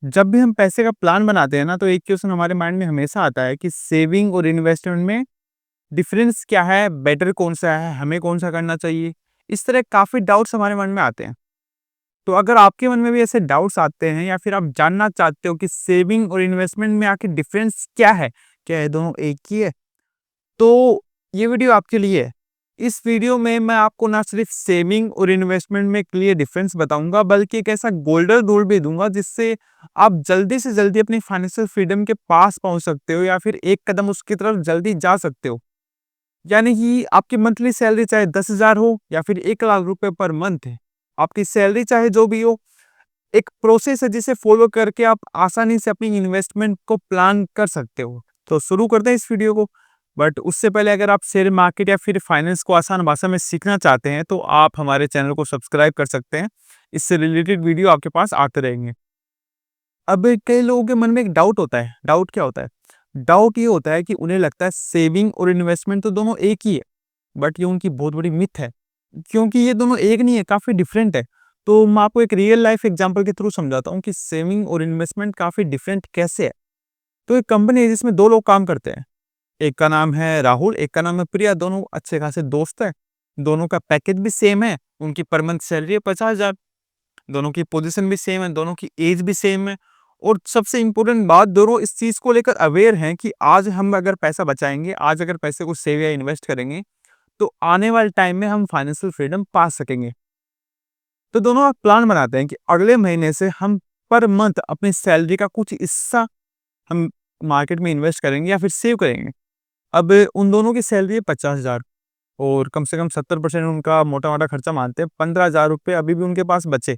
जब भी हम पैसे का प्लान बनाते हैं ना, तो एक क्वेश्चन हमारे माइंड में हमेशा आता है कि सेविंग और इन्वेस्टमेंट में डिफरेंस क्या है, बेटर कौन-सा है, हमें कौन-सा करना चाहिए? इस तरह काफ़ी डाउट्स हमारे मन में आते हैं। तो अगर आपके मन में भी ऐसे डाउट्स आते हैं या फिर आप जानना चाहते हो कि सेविंग और इन्वेस्टमेंट में आखिर डिफरेंस क्या है? क्या ये दोनों एक ही है? तो ये वीडियो आपके लिए है। इस वीडियो में मैं आपको ना सिर्फ सेविंग और इन्वेस्टमेंट में क्लियर डिफरेंस बताऊंगा, बल्कि एक ऐसा गोल्डन रूल भी दूंगा जिससे आप जल्दी से जल्दी अपनी फाइनेंशियल फ्रीडम के पास पहुंच सकते हो या फिर एक कदम उसकी तरफ जल्दी जा सकते हो। यानी कि आपकी मंथली सैलरी चाहे 10,000 हो या फिर 1 लाख रुपए पर मंथ है, आपकी सैलरी चाहे जो भी हो, एक प्रोसेस है जिसे फॉलो करके आप आसानी से अपनी इन्वेस्टमेंट को प्लान कर सकते हो। तो शुरू करते हैं इस वीडियो को। बट उससे पहले अगर आप शेयर मार्केट या फिर फाइनेंस को आसान भाषा में सीखना चाहते हैं, तो आप हमारे चैनल को सब्सक्राइब कर सकते हैं। इससे रिलेटेड वीडियो आपके पास आते रहेंगे। अब कई लोगों के मन में एक डाउट होता है। डाउट क्या होता है? डाउट ये होता है कि उन्हें लगता है सेविंग और इन्वेस्टमेंट तो दोनों एक ही है। बट ये उनकी बहुत बड़ी मिथ है, क्योंकि ये दोनों एक नहीं है, काफ़ी डिफरेंट है। तो मैं आपको एक रियल लाइफ एग्जांपल के थ्रू समझाता हूँ कि सेविंग और इन्वेस्टमेंट काफ़ी डिफरेंट कैसे है। तो एक कंपनी है जिसमें 2 लोग काम करते हैं। एक का नाम है राहुल, एक का नाम है प्रिया। दोनों अच्छे खासे दोस्त हैं। दोनों का पैकेज भी सेम है। उनकी पर मंथ सैलरी है 50,000। दोनों की पोजीशन भी सेम है, दोनों की एज भी सेम है। और सबसे इम्पोर्टेंट बात, दोनों इस चीज़ को लेकर अवेयर हैं कि आज हम अगर पैसा बचाएँगे, आज अगर पैसे को सेव या इन्वेस्ट करेंगे, तो आने वाले टाइम में हम फाइनेंशियल फ्रीडम पा सकेंगे। तो दोनों आप प्लान बनाते हैं कि अगले महीने से हम पर मंथ अपनी सैलरी का कुछ हिस्सा हम मार्केट में इन्वेस्ट करेंगे या फिर सेव करेंगे। अब उन दोनों की सैलरी है 50,000 और कम से कम 70% उनका मोटा-मोटा खर्चा मानते हैं, 15,000 रुपए अभी भी उनके पास बचे।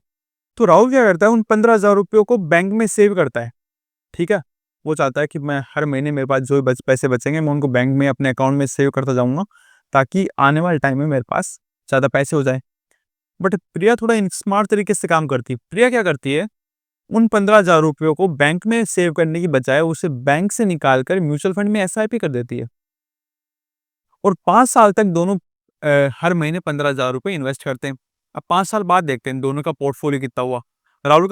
तो राहुल क्या करता है, उन 15,000 रुपयों को बैंक में सेव करता है, ठीक है? वो चाहता है कि मैं हर महीने मेरे पास जो भी पैसे बचेंगे, मैं उनको बैंक में अपने अकाउंट में सेव करता जाऊँगा, ताकि आने वाले टाइम में मेरे पास ज़्यादा पैसे हो जाएँ। बट प्रिया थोड़ा इन स्मार्ट तरीके से काम करती है। प्रिया क्या करती है, उन 15,000 रुपयों को बैंक में सेव करने की बजाय उसे बैंक से निकाल कर म्यूचुअल फंड में एसआईपी कर देती है। और 5 साल तक दोनों हर महीने 15,000 रुपए इन्वेस्ट करते हैं। अब 5 साल बाद देखते हैं दोनों का पोर्टफोलियो कितना हुआ। राहुल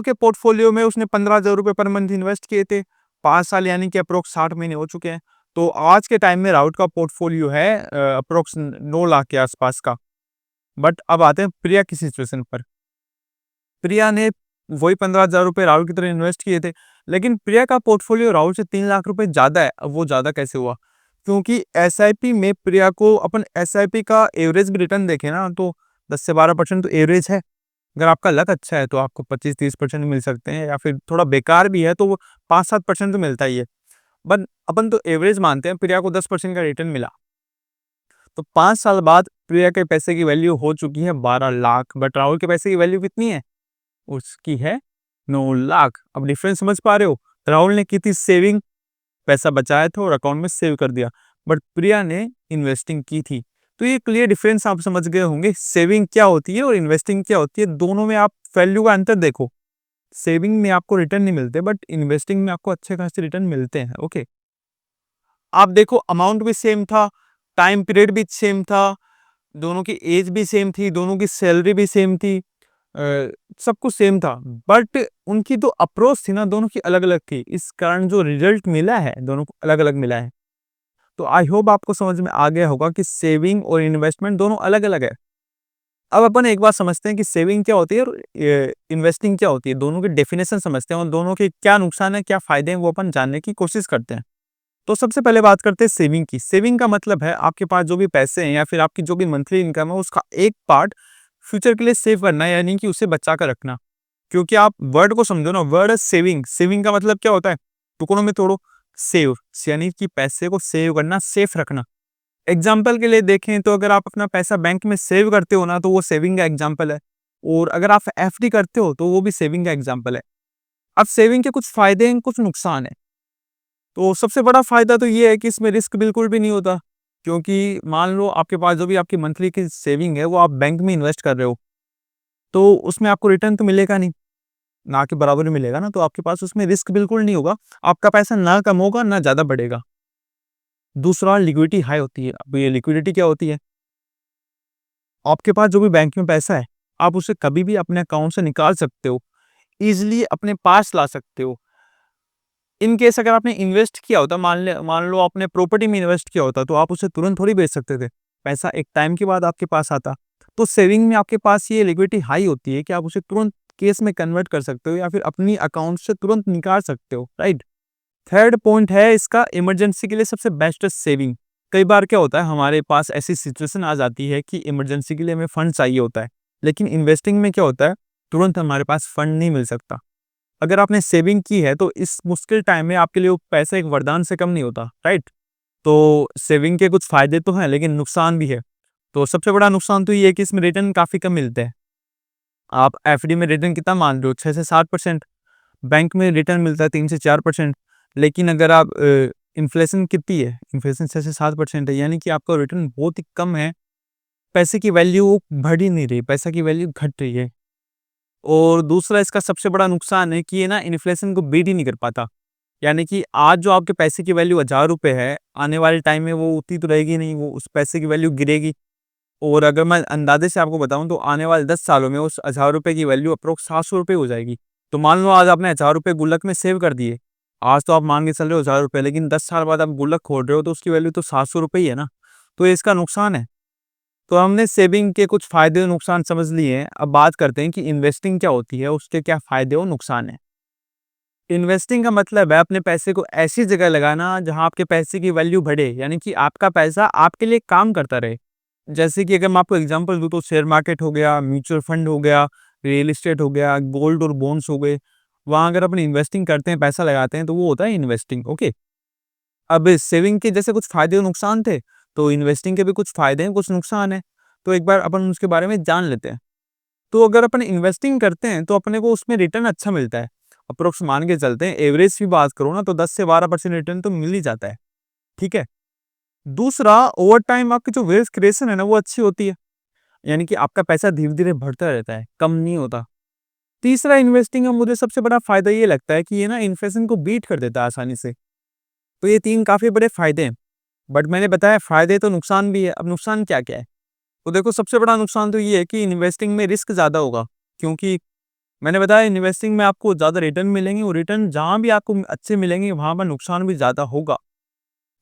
के पोर्टफोलियो में उसने 15,000 रुपए पर मंथ इन्वेस्ट किए थे। 5 साल यानी कि अप्रॉक्स 60 महीने हो चुके हैं। तो आज के टाइम में राहुल का पोर्टफोलियो है अप्रॉक्स 9 लाख के आसपास का। बट अब आते हैं प्रिया की सिचुएशन पर। प्रिया ने वही 15,000 रुपए राहुल की तरह इन्वेस्ट किए थे, लेकिन प्रिया का पोर्टफोलियो राहुल से 3 लाख रुपए ज़्यादा है। अब वो ज़्यादा कैसे हुआ? क्योंकि एसआईपी में प्रिया को अपन एसआईपी का एवरेज भी रिटर्न देखें ना, तो 10 से 12% तो एवरेज है। अगर आपका लक अच्छा है तो आपको 25-30% मिल सकते हैं, या फिर थोड़ा बेकार भी है तो वो 5-7% तो मिलता ही है। बट अपन तो एवरेज मानते हैं, प्रिया को 10% का रिटर्न मिला। तो 5 साल बाद प्रिया के पैसे की वैल्यू हो चुकी है 12 लाख। बट राहुल के पैसे की वैल्यू कितनी है? उसकी है 9 लाख। अब डिफरेंस समझ पा रहे हो? राहुल ने की थी सेविंग, पैसा बचाया था और अकाउंट में सेव कर दिया। बट प्रिया ने इन्वेस्टिंग की थी। तो ये क्लियर डिफरेंस आप समझ गए होंगे, सेविंग क्या होती है और इन्वेस्टिंग क्या होती है। दोनों में आप वैल्यू का अंतर देखो। सेविंग में आपको रिटर्न नहीं मिलते, बट इन्वेस्टिंग में आपको अच्छे खासे रिटर्न मिलते हैं। ओके, आप देखो अमाउंट भी सेम था, टाइम पीरियड भी सेम था, दोनों की एज भी सेम थी, दोनों की सैलरी भी सेम थी, सब कुछ सेम था। बट उनकी जो अप्रोच थी ना, दोनों की अलग-अलग थी। इस कारण जो रिजल्ट मिला है, दोनों को अलग-अलग मिला है। तो आई होप आपको समझ में आ गया होगा कि सेविंग और इन्वेस्टमेंट दोनों अलग-अलग है। अब अपन एक बात समझते हैं कि सेविंग क्या होती है और इन्वेस्टिंग क्या होती है। दोनों की डेफिनेशन समझते हैं और दोनों के क्या नुकसान है, क्या फायदे हैं, वो अपन जानने की कोशिश करते हैं। तो सबसे पहले बात करते हैं सेविंग की। सेविंग का मतलब है आपके पास जो भी पैसे हैं या फिर आपकी जो भी मंथली इनकम है, उसका एक पार्ट फ्यूचर के लिए सेव करना है, यानी कि उसे बचा कर रखना। क्योंकि आप वर्ड को समझो ना, वर्ड है सेविंग। सेविंग का मतलब क्या होता है? टुकड़ों में तोड़ो, सेव, यानी कि पैसे को सेव करना, सेफ रखना। एग्जाम्पल के लिए देखें तो अगर आप अपना पैसा बैंक में सेव करते हो ना, तो वो सेविंग का एग्जाम्पल है। और अगर आप एफडी करते हो तो वो भी सेविंग का एग्जाम्पल है। अब सेविंग के कुछ फायदे हैं, कुछ नुकसान है। तो सबसे बड़ा फ़ायदा तो ये है कि इसमें रिस्क बिल्कुल भी नहीं होता, क्योंकि मान लो आपके पास जो भी आपकी मंथली की सेविंग है, वो आप बैंक में इन्वेस्ट कर रहे हो, तो उसमें आपको रिटर्न तो मिलेगा नहीं, ना के बराबर ही मिलेगा ना, तो आपके पास उसमें रिस्क बिल्कुल नहीं होगा। आपका पैसा ना कम होगा, ना ज़्यादा बढ़ेगा। दूसरा, लिक्विडिटी हाई होती है। अब ये लिक्विडिटी क्या होती है? आपके पास जो भी बैंक में पैसा है, आप उसे कभी भी अपने अकाउंट से निकाल सकते हो। ईज़िली अपने पास ला सकते हो। इन केस अगर आपने इन्वेस्ट किया होता, मान लो आपने प्रॉपर्टी में इन्वेस्ट किया होता, तो आप उसे तुरंत थोड़ी बेच सकते थे। पैसा एक टाइम के बाद आपके पास आता। तो सेविंग में आपके पास ये लिक्विडिटी हाई होती है कि आप उसे तुरंत केस में कन्वर्ट कर सकते हो या फिर अपनी अकाउंट से तुरंत निकाल सकते हो, राइट? थर्ड पॉइंट है इसका, इमरजेंसी के लिए सबसे बेस्ट है सेविंग। कई बार क्या होता है, हमारे पास ऐसी सिचुएशन आ जाती है कि इमरजेंसी के लिए हमें फंड चाहिए होता है। लेकिन इन्वेस्टिंग में क्या होता है, तुरंत हमारे पास फंड नहीं मिल सकता। अगर आपने सेविंग की है तो इस मुश्किल टाइम में आपके लिए वो पैसा एक वरदान से कम नहीं होता, राइट? तो सेविंग के कुछ फायदे तो हैं लेकिन नुकसान भी है। तो सबसे बड़ा नुकसान तो ये है कि इसमें रिटर्न काफ़ी कम मिलते हैं। आप एफडी में रिटर्न कितना मान रहे हो, 6 से 7%। बैंक में रिटर्न मिलता है 3 से 4%। लेकिन अगर आप इन्फ्लेशन कितनी है? इन्फ्लेशन 6 से 7% है, यानी कि आपका रिटर्न बहुत ही कम है। पैसे की वैल्यू बढ़ ही नहीं रही, पैसे की वैल्यू घट रही है। और दूसरा इसका सबसे बड़ा नुकसान है कि ये ना इन्फ्लेशन को बीट ही नहीं कर पाता। यानी कि आज जो आपके पैसे की वैल्यू ₹1000 है, आने वाले टाइम में वो उतनी तो रहेगी नहीं, वो उस पैसे की वैल्यू गिरेगी। और अगर मैं अंदाज़े से आपको बताऊँ तो आने वाले 10 सालों में उस ₹1000 की वैल्यू अप्रॉक्स ₹700 हो जाएगी। तो मान लो आज आपने ₹1000 गुल्लक में सेव कर दिए। आज तो आप मान के चल रहे हो ₹1000, लेकिन 10 साल बाद आप गुल्लक खोल रहे हो तो उसकी वैल्यू तो ₹700 ही है ना। तो ये इसका नुकसान है। तो हमने सेविंग के कुछ फ़ायदे और नुकसान समझ लिए हैं। अब बात करते हैं कि इन्वेस्टिंग क्या होती है, उसके क्या फ़ायदे और नुकसान हैं। इन्वेस्टिंग का मतलब है अपने पैसे को ऐसी जगह लगाना जहाँ आपके पैसे की वैल्यू बढ़े, यानी कि आपका पैसा आपके लिए काम करता रहे। जैसे कि अगर मैं आपको एग्जांपल दूँ तो शेयर मार्केट हो गया, म्यूचुअल फंड हो गया, रियल एस्टेट हो गया, गोल्ड और बॉन्ड्स हो गए। वहाँ अगर अपन इन्वेस्टिंग करते हैं, पैसा लगाते हैं तो वो होता है इन्वेस्टिंग, ओके। अब सेविंग के जैसे कुछ फ़ायदे और नुकसान थे, तो इन्वेस्टिंग के भी कुछ फ़ायदे हैं, कुछ नुकसान हैं। तो एक बार अपन उसके बारे में जान लेते हैं। तो अगर अपन इन्वेस्टिंग करते हैं तो अपने को उसमें रिटर्न अच्छा मिलता है। अप्रोक्स मान के चलते हैं, एवरेज की बात करो ना तो 10 से 12% रिटर्न तो मिल ही जाता है, ठीक है? दूसरा, ओवर टाइम आपकी जो वेल्थ क्रिएशन है ना वो अच्छी होती है। यानी कि आपका पैसा धीरे-धीरे बढ़ता रहता है, कम नहीं होता। तीसरा, इन्वेस्टिंग का मुझे सबसे बड़ा फ़ायदा ये लगता है कि ये ना इन्फ्लेशन को बीट कर देता है आसानी से। तो ये 3 काफ़ी बड़े फ़ायदे हैं। बट मैंने बताया फ़ायदे तो नुकसान भी है। अब नुकसान क्या-क्या है? तो देखो, सबसे बड़ा नुकसान तो ये है कि इन्वेस्टिंग में रिस्क ज़्यादा होगा, क्योंकि मैंने बताया इन्वेस्टिंग में आपको ज़्यादा रिटर्न मिलेंगे और रिटर्न जहाँ भी आपको अच्छे मिलेंगे वहाँ पर नुकसान भी ज़्यादा होगा।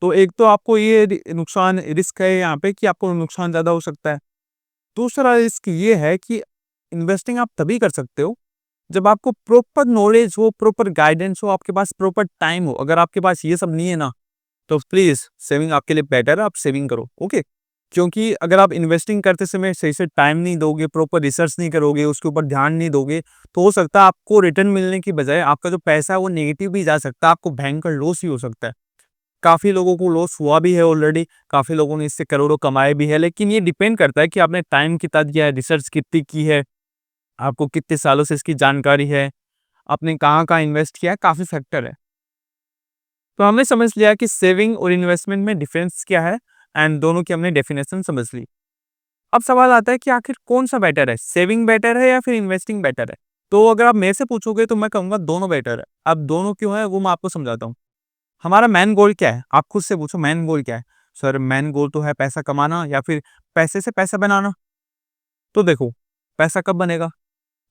तो एक तो आपको ये नुकसान रिस्क है यहाँ पे कि आपको नुकसान ज़्यादा हो सकता है। दूसरा रिस्क ये है कि इन्वेस्टिंग आप तभी कर सकते हो जब आपको प्रॉपर नॉलेज हो, प्रॉपर गाइडेंस हो, आपके पास प्रॉपर टाइम हो। अगर आपके पास ये सब नहीं है ना, तो प्लीज़ सेविंग आपके लिए बेटर है, आप सेविंग करो, ओके? क्योंकि अगर आप इन्वेस्टिंग करते समय सही से टाइम नहीं दोगे, प्रॉपर रिसर्च नहीं करोगे, उसके ऊपर ध्यान नहीं दोगे, तो हो सकता है आपको रिटर्न मिलने की बजाय आपका जो पैसा है वो नेगेटिव भी जा सकता है, आपको भयंकर लॉस भी हो सकता है। काफ़ी लोगों को लॉस हुआ भी है ऑलरेडी, काफ़ी लोगों ने इससे करोड़ों कमाए भी है, लेकिन ये डिपेंड करता है कि आपने टाइम कितना दिया है, रिसर्च कितनी की है, आपको कितने सालों से इसकी जानकारी है, आपने कहाँ-कहाँ इन्वेस्ट किया है, काफ़ी फैक्टर है। तो हमने समझ लिया कि सेविंग और इन्वेस्टमेंट में डिफरेंस क्या है एंड दोनों की हमने डेफिनेशन समझ ली। अब सवाल आता है कि आखिर कौन-सा बेटर है, सेविंग बेटर है या फिर इन्वेस्टिंग बेटर है? तो अगर आप मेरे से पूछोगे तो मैं कहूँगा दोनों बेटर है। अब दोनों क्यों है वो मैं आपको समझाता हूँ। हमारा मेन गोल क्या है? आप खुद से पूछो, मेन गोल क्या है? सर, मेन गोल तो है पैसा कमाना या फिर पैसे से पैसा बनाना। तो देखो, पैसा कब बनेगा?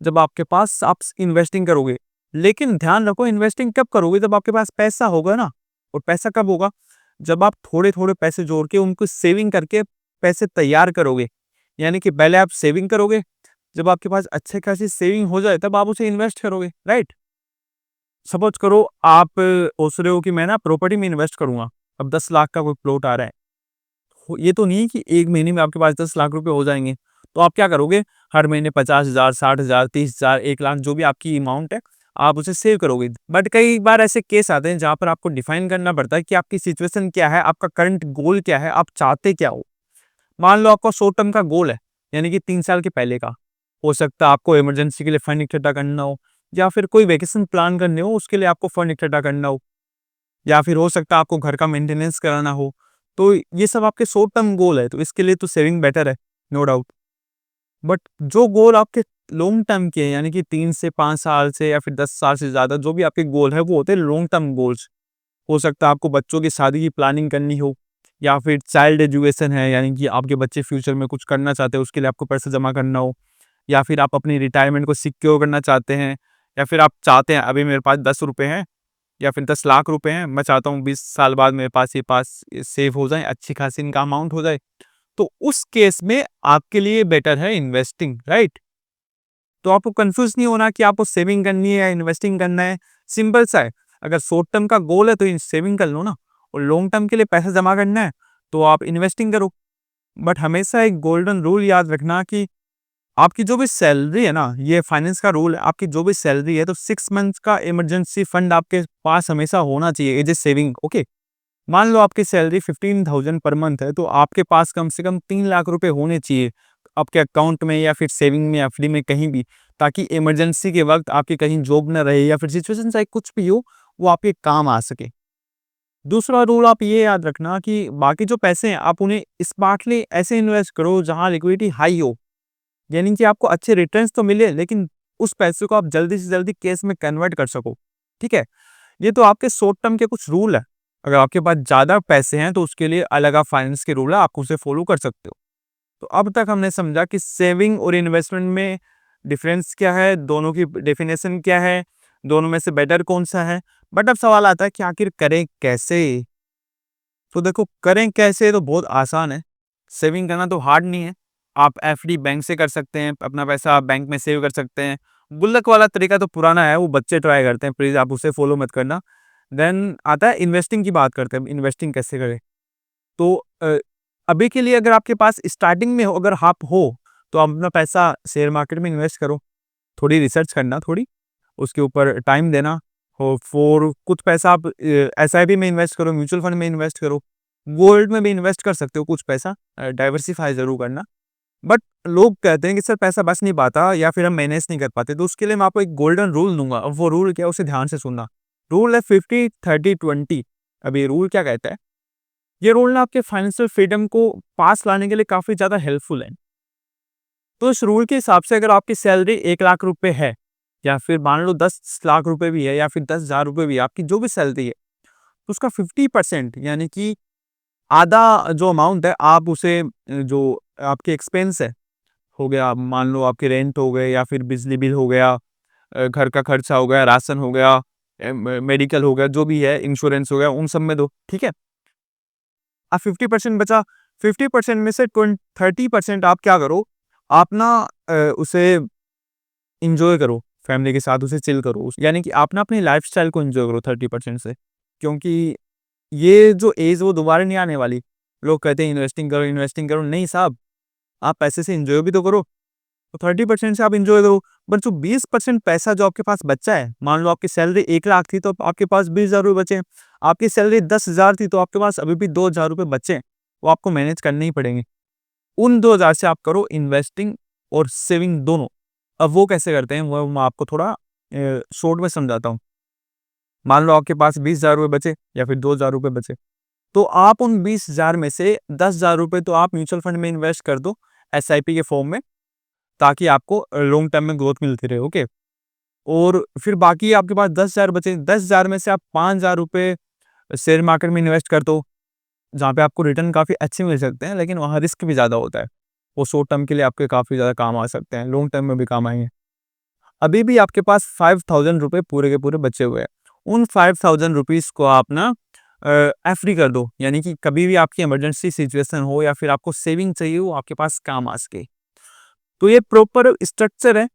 जब आपके पास आप इन्वेस्टिंग करोगे। लेकिन ध्यान रखो, इन्वेस्टिंग कब करोगे? जब आपके पास पैसा होगा ना। और पैसा कब होगा? जब आप थोड़े-थोड़े पैसे जोड़ के उनको सेविंग करके पैसे तैयार करोगे। यानी कि पहले आप सेविंग करोगे, जब आपके पास अच्छी खासी सेविंग हो जाए तब आप उसे इन्वेस्ट करोगे, राइट? सपोज़ करो आप सोच रहे हो कि मैं ना प्रॉपर्टी में इन्वेस्ट करूँगा। अब 10 लाख का कोई प्लॉट आ रहा है। ये तो नहीं है कि 1 महीने में आपके पास 10 लाख रुपए हो जाएँगे। तो आप क्या करोगे? हर महीने 50,000, 60,000, 30,000, 1 लाख जो भी आपकी अमाउंट है, आप उसे सेव करोगे। बट कई बार ऐसे केस आते हैं जहाँ पर आपको डिफाइन करना पड़ता है कि आपकी सिचुएशन क्या है, आपका करंट गोल क्या है, आप चाहते क्या हो? मान लो आपका शॉर्ट टर्म का गोल है, यानी कि 3 साल के पहले का। हो सकता है आपको इमरजेंसी के लिए फंड इकट्ठा करना हो, या फिर कोई वेकेशन प्लान करने हो, उसके लिए आपको फंड इकट्ठा करना हो, या फिर हो सकता है आपको घर का मेंटेनेंस कराना हो। तो ये सब आपके शॉर्ट टर्म गोल है, तो इसके लिए तो सेविंग बेटर है, नो डाउट। बट जो गोल आपके लॉन्ग टर्म के हैं, यानी कि 3 से 5 साल से या फिर 10 साल से ज़्यादा जो भी आपके गोल है, वो होते हैं लॉन्ग टर्म गोल्स। हो सकता है आपको बच्चों की शादी की प्लानिंग करनी हो, या फिर चाइल्ड एजुकेशन है, यानी कि आपके बच्चे फ्यूचर में कुछ करना चाहते हैं, उसके लिए आपको पैसा जमा करना हो, या फिर आप अपनी रिटायरमेंट को सिक्योर करना चाहते हैं, या फिर आप चाहते हैं अभी मेरे पास 10 रुपए हैं या फिर 10 लाख रुपए हैं, मैं चाहता हूँ 20 साल बाद मेरे पास ये सेव हो जाए, अच्छी खासी इनका अमाउंट हो जाए। तो उस केस में आपके लिए बेटर है इन्वेस्टिंग, राइट? तो आपको कन्फ्यूज़ नहीं होना कि आपको सेविंग करनी है या इन्वेस्टिंग करना है, सिंपल सा है। अगर शॉर्ट टर्म का गोल है तो सेविंग कर लो ना, और लॉन्ग टर्म के लिए पैसा जमा करना है तो आप इन्वेस्टिंग करो। बट हमेशा एक गोल्डन रूल याद रखना कि आपकी जो भी सैलरी है ना, ये फाइनेंस का रूल है, आपकी जो भी सैलरी है तो 6 मंथ्स का इमरजेंसी फंड आपके पास हमेशा होना चाहिए एज ए सेविंग, ओके? मान लो आपकी सैलरी 15,000 पर मंथ है, तो आपके पास कम से कम 3 लाख रुपए होने चाहिए आपके अकाउंट में या फिर सेविंग में, एफडी में, कहीं भी, ताकि इमरजेंसी के वक्त आपकी कहीं जॉब ना रहे या फिर सिचुएशन चाहे कुछ भी हो, वो आपके काम आ सके। दूसरा रूल आप ये याद रखना कि बाकी जो पैसे हैं आप उन्हें स्मार्टली ऐसे इन्वेस्ट करो जहां लिक्विडिटी हाई हो, यानी कि आपको अच्छे रिटर्न्स तो मिले लेकिन उस पैसे को आप जल्दी से जल्दी कैश में कन्वर्ट कर सको, ठीक है? ये तो आपके शॉर्ट टर्म के कुछ रूल है। अगर आपके पास ज़्यादा पैसे हैं तो उसके लिए अलग आप फाइनेंस के रूल है, आप उसे फॉलो कर सकते हो। तो अब तक हमने समझा कि सेविंग और इन्वेस्टमेंट में डिफरेंस क्या है, दोनों की डेफिनेशन क्या है, दोनों में से बेटर कौन-सा है। बट अब सवाल आता है कि आखिर करें कैसे? तो देखो, करें कैसे तो बहुत आसान है। सेविंग करना तो हार्ड नहीं है। आप एफडी बैंक से कर सकते हैं, अपना पैसा आप बैंक में सेव कर सकते हैं। गुल्लक वाला तरीका तो पुराना है, वो बच्चे ट्राई करते हैं, प्लीज़ आप उसे फॉलो मत करना। देन आता है इन्वेस्टिंग की बात करते हैं, इन्वेस्टिंग कैसे करें? तो अभी के लिए अगर आपके पास स्टार्टिंग में हो, अगर आप हो, तो आप अपना पैसा शेयर मार्केट में इन्वेस्ट करो। थोड़ी रिसर्च करना, थोड़ी उसके ऊपर टाइम देना हो, फॉर कुछ पैसा आप एसआईपी में इन्वेस्ट करो, म्यूचुअल फंड में इन्वेस्ट करो, गोल्ड में भी इन्वेस्ट कर सकते हो कुछ पैसा, डाइवर्सिफाई ज़रूर करना। बट लोग कहते हैं कि सर पैसा बच नहीं पाता या फिर हम मैनेज नहीं कर पाते, तो उसके लिए मैं आपको एक गोल्डन रूल दूँगा। अब वो रूल क्या है उसे ध्यान से सुनना। रूल है 50-30-20। अब ये रूल क्या कहता है? ये रूल ना आपके फाइनेंशियल फ्रीडम को पास लाने के लिए काफ़ी ज़्यादा हेल्पफुल है। तो इस रूल के हिसाब से अगर आपकी सैलरी 1 लाख रुपए है या फिर मान लो 10 लाख रुपए भी है या फिर 10,000 रुपए भी है, आपकी जो भी सैलरी है, तो उसका 50% यानी कि आधा जो अमाउंट है आप उसे जो आपके एक्सपेंस है, हो गया, मान लो आपके रेंट हो गए या फिर बिजली बिल हो गया, घर का खर्चा हो गया, राशन हो गया, मेडिकल हो गया, जो भी है, इंश्योरेंस हो गया, उन सब में दो, ठीक है? अब 50% बचा, 50% में से 30% आप क्या करो, आप ना उसे एन्जॉय करो, फैमिली के साथ उसे चिल करो। यानी कि आप ना अपनी लाइफ़स्टाइल को एन्जॉय करो 30% से। क्योंकि ये जो एज वो दोबारा नहीं आने वाली। लोग कहते हैं इन्वेस्टिंग करो, नहीं साहब, आप पैसे से एन्जॉय भी तो करो। तो 30% से आप एन्जॉय करो, बट जो 20% पैसा जो आपके पास बचा है, मान लो आपकी सैलरी 1 लाख थी तो आपके पास 20,000 रुपए बचे हैं। आपकी सैलरी 10,000 थी तो आपके पास अभी भी 2,000 रुपए बचे हैं, वो आपको मैनेज करने ही पड़ेंगे। उन 2,000 से आप करो इन्वेस्टिंग और सेविंग दोनों। अब वो कैसे करते हैं वो मैं आपको थोड़ा शॉर्ट में समझाता हूँ। मान लो आपके पास 20,000 रुपए बचे या फिर 2,000 रुपए बचे, तो आप उन 20,000 में से 10,000 रुपए तो आप म्यूचुअल फंड में इन्वेस्ट कर दो, एसआईपी के फॉर्म में, ताकि आपको लॉन्ग टर्म में ग्रोथ मिलती रहे, ओके? और फिर बाकी आपके पास 10,000 बचे, 10,000 में से आप 5,000 रुपए शेयर मार्केट में इन्वेस्ट कर दो, जहाँ पे आपको रिटर्न काफ़ी अच्छे मिल सकते हैं, लेकिन वहाँ रिस्क भी ज़्यादा होता है। वो शॉर्ट टर्म के लिए आपके काफ़ी ज़्यादा काम आ सकते हैं, लॉन्ग टर्म में भी काम आएँगे। अभी भी आपके पास 5,000 रुपए पूरे के पूरे बचे हुए हैं। उन 5,000 रुपीज़ को आप ना एफडी कर दो, यानी कि कभी भी आपकी इमरजेंसी सिचुएशन हो या फिर आपको सेविंग चाहिए हो, आपके पास काम आ सके। तो ये प्रॉपर स्ट्रक्चर है।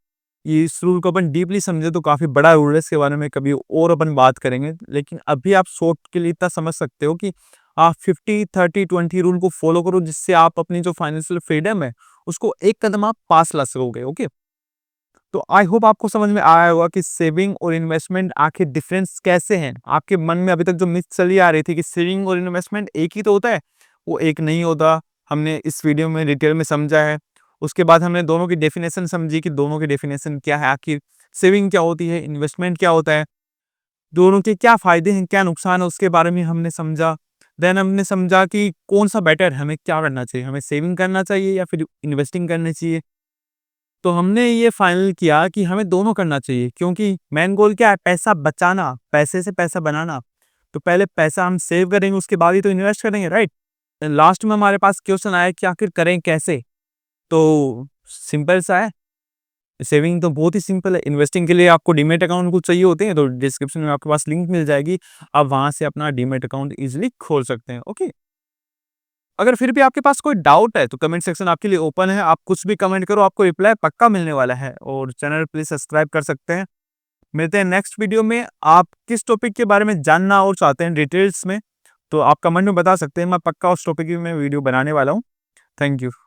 ये इस रूल को अपन डीपली समझे तो काफ़ी बड़ा रूल है, इसके बारे में कभी और अपन बात करेंगे। लेकिन अभी आप शॉर्ट के लिए इतना समझ सकते हो कि आप 50-30-20 रूल को फॉलो करो, जिससे आप अपनी जो फाइनेंशियल फ्रीडम है, उसको एक कदम आप पास ला सकोगे, ओके? तो आई होप आपको समझ में आया होगा कि सेविंग और इन्वेस्टमेंट आखिर डिफरेंस कैसे हैं। आपके मन में अभी तक जो मिथ चली आ रही थी कि सेविंग और इन्वेस्टमेंट एक ही तो होता है, वो एक नहीं होता। हमने इस वीडियो में डिटेल में समझा है। उसके बाद हमने दोनों की डेफिनेशन समझी कि दोनों की डेफिनेशन क्या है, आखिर सेविंग क्या होती है, इन्वेस्टमेंट क्या होता है, दोनों के क्या फ़ायदे हैं, क्या नुकसान है, उसके बारे में हमने समझा। देन हमने समझा कि कौन-सा बेटर है, हमें क्या करना चाहिए, हमें सेविंग करना चाहिए या फिर इन्वेस्टिंग करनी चाहिए। तो हमने ये फाइनल किया कि हमें दोनों करना चाहिए, क्योंकि मेन गोल क्या है, पैसा बचाना, पैसे से पैसा बनाना। तो पहले पैसा हम सेव करेंगे, उसके बाद ही तो इन्वेस्ट करेंगे, राइट? लास्ट में हमारे पास क्वेश्चन आया कि आखिर करें कैसे? तो सिंपल सा है, सेविंग तो बहुत ही सिंपल है। इन्वेस्टिंग के लिए आपको डीमैट अकाउंट कुछ चाहिए होते हैं, तो डिस्क्रिप्शन में आपके पास लिंक मिल जाएगी। आप वहाँ से अपना डीमैट अकाउंट ईज़िली खोल सकते हैं, ओके? अगर फिर भी आपके पास कोई डाउट है, तो कमेंट सेक्शन आपके लिए ओपन है। आप कुछ भी कमेंट करो, आपको रिप्लाई पक्का मिलने वाला है और चैनल प्लीज़ सब्सक्राइब कर सकते हैं। मिलते हैं नेक्स्ट वीडियो में। आप किस टॉपिक के बारे में जानना और चाहते हैं डिटेल्स में, तो आप कमेंट में बता सकते हैं। मैं पक्का उस टॉपिक की मैं वीडियो बनाने वाला हूँ। Thank you.